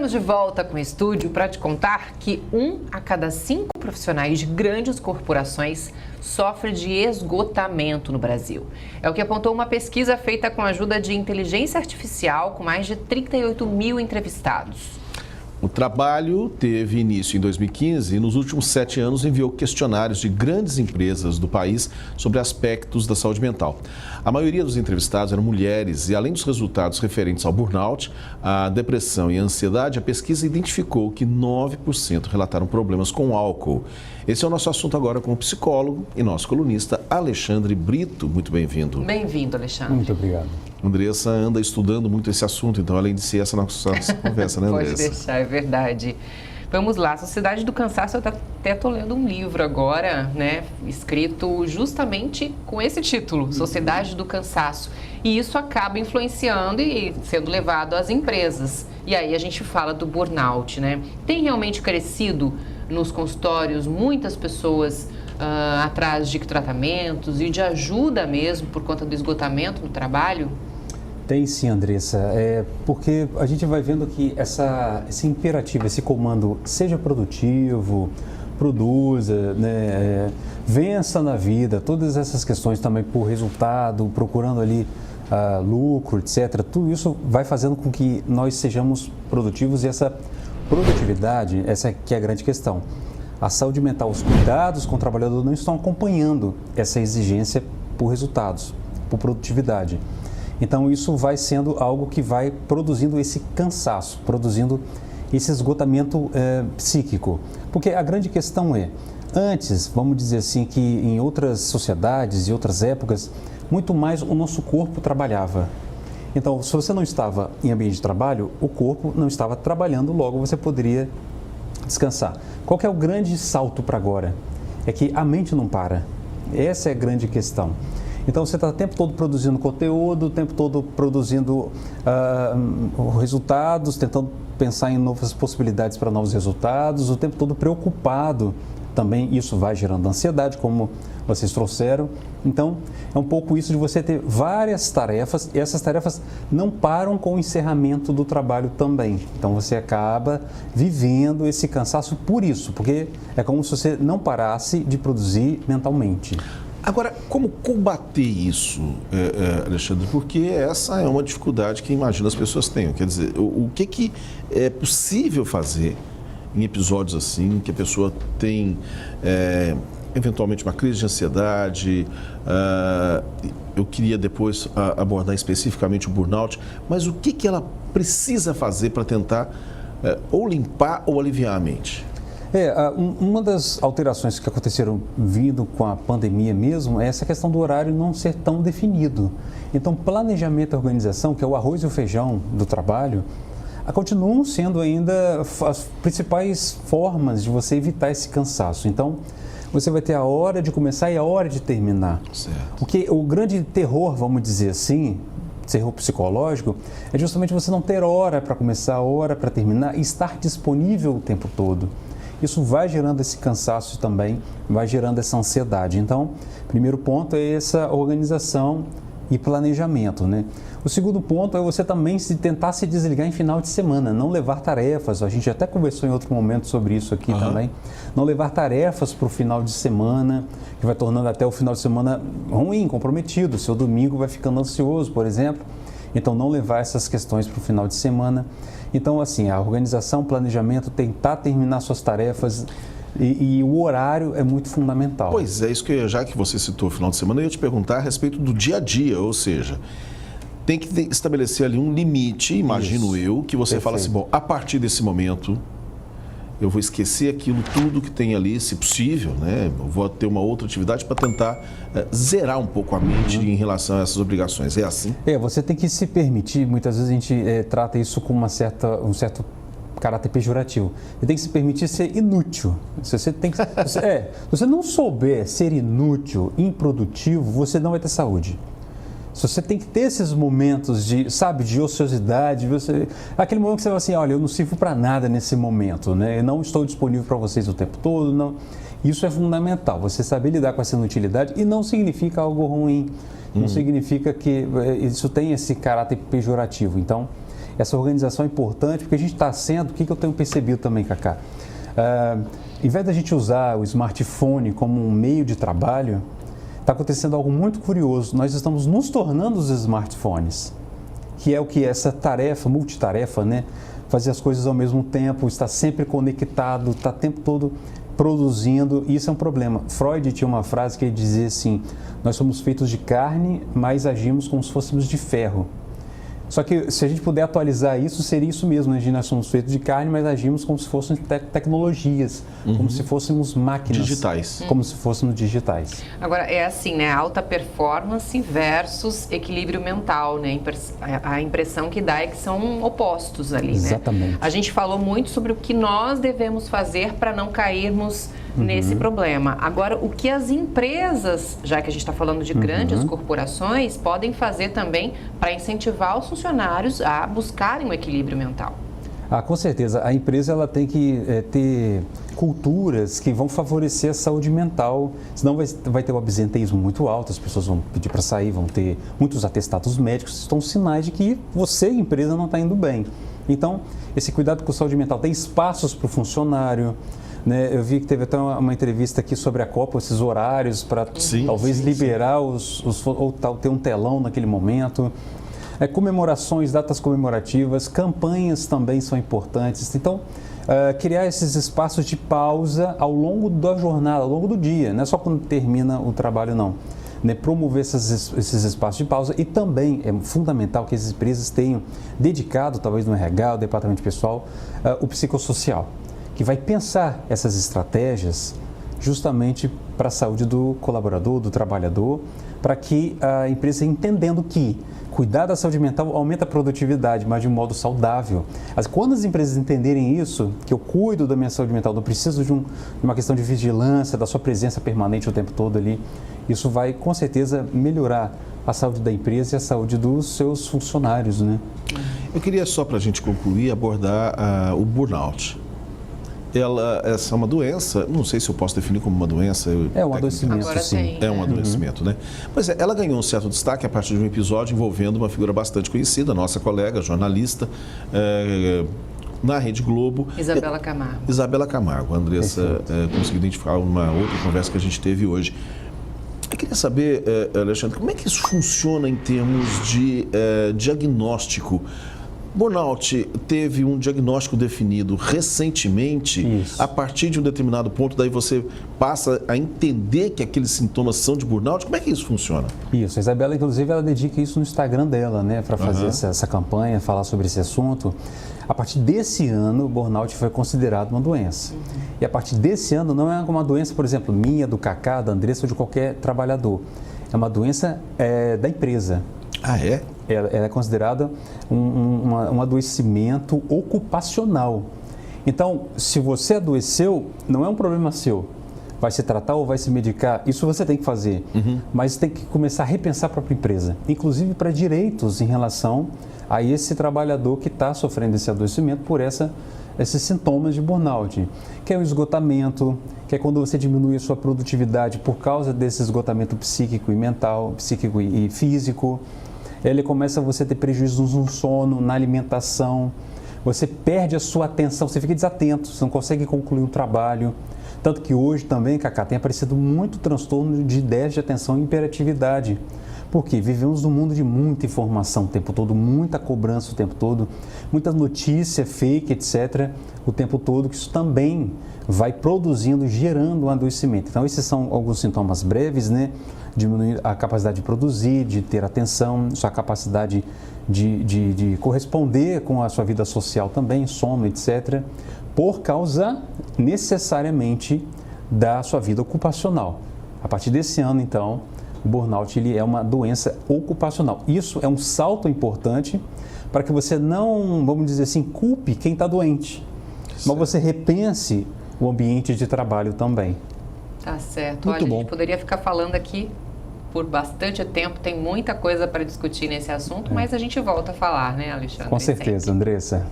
Estamos de volta com o estúdio para te contar que 1 a cada 5 profissionais de grandes corporações sofre de esgotamento no Brasil. É o que apontou uma pesquisa feita com a ajuda de inteligência artificial com mais de 38 mil entrevistados. O trabalho teve início em 2015 e nos últimos 7 anos enviou questionários de grandes empresas do país sobre aspectos da saúde mental. A maioria dos entrevistados eram mulheres e, além dos resultados referentes ao burnout, a depressão e a ansiedade, a pesquisa identificou que 9% relataram problemas com álcool. Esse é o nosso assunto agora com o psicólogo e nosso colunista Alexandre Brito. Muito bem-vindo. Bem-vindo, Alexandre. Muito obrigado. Andressa anda estudando muito esse assunto, então, além de ser essa nossa conversa, né, Andressa? Pode deixar, é verdade. Vamos lá, Sociedade do Cansaço, eu até estou lendo um livro agora, né, escrito justamente com esse título, Sociedade do Cansaço. E isso acaba influenciando e sendo levado às empresas. E aí a gente fala do burnout, né? Tem realmente crescido nos consultórios muitas pessoas atrás de tratamentos e de ajuda mesmo por conta do esgotamento no trabalho? Tem sim, Andressa, porque a gente vai vendo que esse imperativo, esse comando, seja produtivo, produza, né, vença na vida, todas essas questões também por resultado, procurando ali lucro, etc. Tudo isso vai fazendo com que nós sejamos produtivos e essa produtividade, essa que é a grande questão. A saúde mental, os cuidados com o trabalhador não estão acompanhando essa exigência por resultados, por produtividade. Então, isso vai sendo algo que vai produzindo esse cansaço, produzindo esse esgotamento psíquico. Porque a grande questão antes, vamos dizer assim, que em outras sociedades e outras épocas, muito mais o nosso corpo trabalhava. Então, se você não estava em ambiente de trabalho, o corpo não estava trabalhando, logo você poderia descansar. Qual que é o grande salto para agora? É que a mente não para. Essa é a grande questão. Então, você está o tempo todo produzindo conteúdo, o tempo todo produzindo resultados, tentando pensar em novas possibilidades para novos resultados, o tempo todo preocupado. Também isso vai gerando ansiedade, como vocês trouxeram. Então, é um pouco isso de você ter várias tarefas e essas tarefas não param com o encerramento do trabalho também. Então, você acaba vivendo esse cansaço por isso, porque é como se você não parasse de produzir mentalmente. Agora, como combater isso, Alexandre? Porque essa é uma dificuldade que imagino as pessoas tenham. Quer dizer, o que é possível fazer em episódios assim, que a pessoa tem eventualmente uma crise de ansiedade? Eu queria depois abordar especificamente o burnout, mas o que ela precisa fazer para tentar ou limpar ou aliviar a mente? Uma das alterações que aconteceram vindo com a pandemia mesmo é essa questão do horário não ser tão definido. Então, planejamento e organização, que é o arroz e o feijão do trabalho, continuam sendo ainda as principais formas de você evitar esse cansaço. Então, você vai ter a hora de começar e a hora de terminar. Certo. O grande terror, vamos dizer assim, terror psicológico, é justamente você não ter hora para começar, hora para terminar e estar disponível o tempo todo. Isso vai gerando esse cansaço também, vai gerando essa ansiedade. Então, primeiro ponto é essa organização e planejamento, né? O segundo ponto é você também tentar se desligar em final de semana, não levar tarefas. A gente até conversou em outro momento sobre isso aqui também. Não levar tarefas para o final de semana, que vai tornando até o final de semana ruim, comprometido. Seu domingo vai ficando ansioso, por exemplo. Então, não levar essas questões para o final de semana. Então, assim, a organização, planejamento, tentar terminar suas tarefas e o horário é muito fundamental. Pois é, isso que já que você citou o final de semana, eu ia te perguntar a respeito do dia a dia, ou seja, tem que estabelecer ali um limite, imagino eu, que você fala assim, bom, a partir desse momento eu vou esquecer aquilo tudo que tem ali, se possível, né? Eu vou ter uma outra atividade para tentar zerar um pouco a mente em relação a essas obrigações. É assim? Você tem que se permitir, muitas vezes a gente trata isso com um certo caráter pejorativo. Você tem que se permitir ser inútil. Se você não souber ser inútil, improdutivo, você não vai ter saúde. Se você tem que ter esses momentos de ociosidade, aquele momento que você fala assim, olha, eu não sirvo para nada nesse momento, né? Eu não estou disponível para vocês o tempo todo, não. Isso é fundamental, você saber lidar com essa inutilidade e não significa algo ruim, não significa que isso tem esse caráter pejorativo. Então, essa organização é importante, porque a gente está sendo, o que eu tenho percebido também, Cacá? Em vez da gente usar o smartphone como um meio de trabalho, está acontecendo algo muito curioso. Nós estamos nos tornando os smartphones, que é o que? Essa tarefa, multitarefa, né? Fazer as coisas ao mesmo tempo, estar sempre conectado, estar o tempo todo produzindo, e isso é um problema. Freud tinha uma frase que ele dizia assim: nós somos feitos de carne, mas agimos como se fôssemos de ferro. Só que se a gente puder atualizar isso, seria isso mesmo, né? Nós somos feitos de carne, mas agimos como se fossem tecnologias, como se fôssemos máquinas. Digitais. Como se fôssemos digitais. Agora, é assim, né? Alta performance versus equilíbrio mental, né? A impressão que dá é que são opostos ali, né? Exatamente. A gente falou muito sobre o que nós devemos fazer para não cairmos nesse problema. Agora, o que as empresas, já que a gente está falando de grandes corporações, podem fazer também para incentivar os funcionários a buscarem um equilíbrio mental? Com certeza. A empresa ela tem que ter culturas que vão favorecer a saúde mental, senão vai ter um absenteísmo muito alto, as pessoas vão pedir para sair, vão ter muitos atestados médicos, estão sinais de que você, empresa, não está indo bem. Então, esse cuidado com a saúde mental, tem espaços para o funcionário, né? Eu vi que teve até uma entrevista aqui sobre a Copa, esses horários para talvez liberar ou ter um telão naquele momento. Comemorações, datas comemorativas, campanhas também são importantes. Então, criar esses espaços de pausa ao longo da jornada, ao longo do dia, não é só quando termina o trabalho, não. Né? Promover esses espaços de pausa, e também é fundamental que as empresas tenham dedicado, talvez no RH, o departamento pessoal, o psicossocial, que vai pensar essas estratégias justamente para a saúde do colaborador, do trabalhador, para que a empresa, entendendo que cuidar da saúde mental aumenta a produtividade, mas de um modo saudável. Quando as empresas entenderem isso, que eu cuido da minha saúde mental, não preciso de uma questão de vigilância, da sua presença permanente o tempo todo ali, isso vai com certeza melhorar a saúde da empresa e a saúde dos seus funcionários, né? Eu queria só, para a gente concluir, abordar o burnout. Essa é uma doença, não sei se eu posso definir como uma doença. É um adoecimento, Agora sim. É um adoecimento, né? Pois é, ela ganhou um certo destaque a partir de um episódio envolvendo uma figura bastante conhecida, nossa colega, jornalista, na Rede Globo. Isabela Camargo. Isabela Camargo. A Andressa conseguiu identificar uma outra conversa que a gente teve hoje. Eu queria saber, Alexandre, como é que isso funciona em termos de diagnóstico? Burnout teve um diagnóstico definido recentemente. Isso. A partir de um determinado ponto, daí você passa a entender que aqueles sintomas são de burnout. Como é que isso funciona? Isso, a Isabela, inclusive, ela dedica isso no Instagram dela, né, para fazer essa campanha, falar sobre esse assunto. A partir desse ano, o burnout foi considerado uma doença. E a partir desse ano, não é uma doença, por exemplo, minha, do Cacá, da Andressa ou de qualquer trabalhador. É uma doença da empresa. Ah, é? Ela é considerada um adoecimento ocupacional. Então, se você adoeceu, não é um problema seu. Vai se tratar ou vai se medicar, isso você tem que fazer. Mas tem que começar a repensar a própria empresa, inclusive para direitos em relação a esse trabalhador que está sofrendo esse adoecimento por esses sintomas de burnout, que é o esgotamento, que é quando você diminui a sua produtividade por causa desse esgotamento psíquico e mental, psíquico e físico. Ele começa você a ter prejuízos no sono, na alimentação, você perde a sua atenção, você fica desatento, você não consegue concluir o trabalho. Tanto que hoje também, Cacá, tem aparecido muito transtorno de déficit de atenção e hiperatividade. Porque vivemos num mundo de muita informação o tempo todo, muita cobrança o tempo todo, muita notícia fake, etc., o tempo todo, que isso também vai produzindo, gerando um adoecimento. Então, esses são alguns sintomas breves, né? Diminuir a capacidade de produzir, de ter atenção, sua capacidade de corresponder com a sua vida social também, sono, etc., por causa, necessariamente, da sua vida ocupacional. A partir desse ano, então, o burnout ele é uma doença ocupacional. Isso é um salto importante para que você não, vamos dizer assim, culpe quem está doente, mas você repense o ambiente de trabalho também. Tá certo. Muito Olha, bom. a gente poderia ficar falando aqui por bastante tempo, tem muita coisa para discutir nesse assunto, mas a gente volta a falar, né, Alexandre? Com certeza, Sempre. Andressa.